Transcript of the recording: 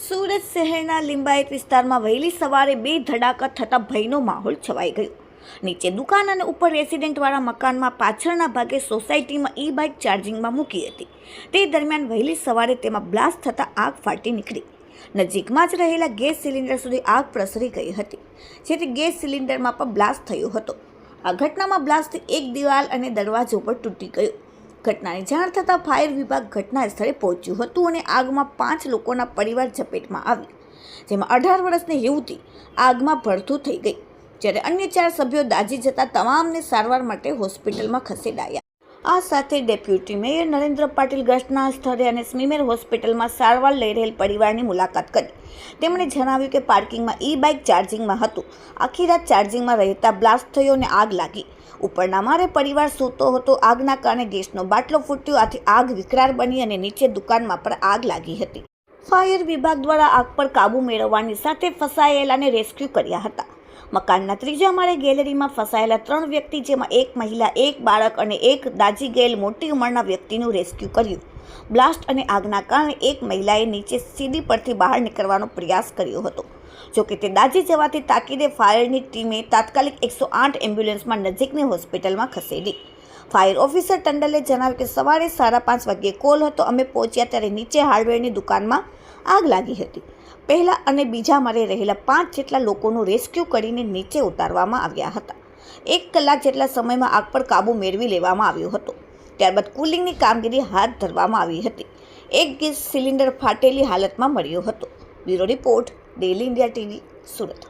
સુરત શહેરના લિંબાયત વિસ્તારમાં વહેલી સવારે બે ધડાકા થતાં ભયનો માહોલ છવાઈ ગયો. નીચે દુકાન અને ઉપર રેસિડેન્ટવાળા મકાનમાં પાછળના ભાગે સોસાયટીમાં બાઇક ચાર્જિંગમાં મૂકી હતી. તે દરમિયાન વહેલી સવારે તેમાં બ્લાસ્ટ થતાં આગ ફાટી નીકળી. નજીકમાં જ રહેલા ગેસ સિલિન્ડર સુધી આગ પ્રસરી ગઈ હતી, જેથી ગેસ સિલિન્ડરમાં પણ બ્લાસ્ટ થયો હતો. આ ઘટનામાં બ્લાસ્ટથી એક દિવાલ અને દરવાજો પર તૂટી ગયો. ઘટનાની જાણ થતાં ફાયર વિભાગ ઘટના સ્થળે પહોંચ્યું હતું અને આગમાં 5 લોકોના પરિવાર ઝપેટમાં આવ્યા, જેમાં 18 વર્ષની યુવતી આગમાં ભડથું થઈ ગઈ, જ્યારે અન્ય 4 સભ્યો દાઝી જતા તમામને સારવાર માટે હોસ્પિટલમાં ખસેડાયા. આ સાથે ડેપ્યુટી મેયર નરેન્દ્ર પાટીલ ઘટના સ્થળે અને સ્મીમેર હોસ્પિટલમાં સારવાર લઈ રહેલ પરિવારની મુલાકાત કરી. તેમણે જણાવ્યું કે પાર્કિંગમાં બાઇક ચાર્જિંગમાં હતું. આખી રાત ચાર્જિંગમાં રહેતા બ્લાસ્ટ થયો અને આગ લાગી. ઉપરના માળે પરિવાર સૂતો હતો. આગના કારણે ગેસનો બાટલો ફૂટ્યો, આથી આગ વિકરાળ બની અને નીચે દુકાનમાં પણ આગ લાગી હતી. ફાયર વિભાગ દ્વારા આગ પર કાબૂ મેળવવાની સાથે ફસાયેલાને રેસ્ક્યુ કર્યા હતા. મકાનના 3જા માળે ગેલેરીમાં ફસાયેલા 3 વ્યક્તિ, જેમાં એક મહિલા, એક બાળક અને એક દાઝી ગયેલ મોટી ઉંમરના વ્યક્તિનું રેસ્ક્યુ કર્યું. બ્લાસ્ટ અને આગના કારણે એક મહિલાએ નીચે સીડી પરથી બહાર નીકળવાનો પ્રયાસ કર્યો હતો. જોકે તે દાઝી જવાથી તાકીદે ફાયરની ટીમે તાત્કાલિક 108 એમ્બ્યુલન્સમાં નજીકની હોસ્પિટલમાં ખસેડી. ફાયર ઓફિસર ટંડલે જણાવ્યું કે સવારે 5:30 વાગ્યે કોલ હતો. અમે પહોંચ્યા ત્યારે નીચે હાર્ડવેરની દુકાનમાં આગ લાગી હતી. પહેલા અને બીજા માળે રહેલા 5 જેટલા લોકોનું રેસ્ક્યુ કરીને નીચે ઉતારવામાં આવ્યા હતા. 1 કલાક જેટલા સમયમાં આગ પર કાબૂ મેળવી લેવામાં આવ્યો હતો. ત્યારબાદ કુલિંગની કામગીરી હાથ ધરવામાં આવી હતી. એક ગેસ સિલિન્ડર ફાટેલી હાલતમાં મળ્યો હતો. Bureau report, daily India TV, Surat.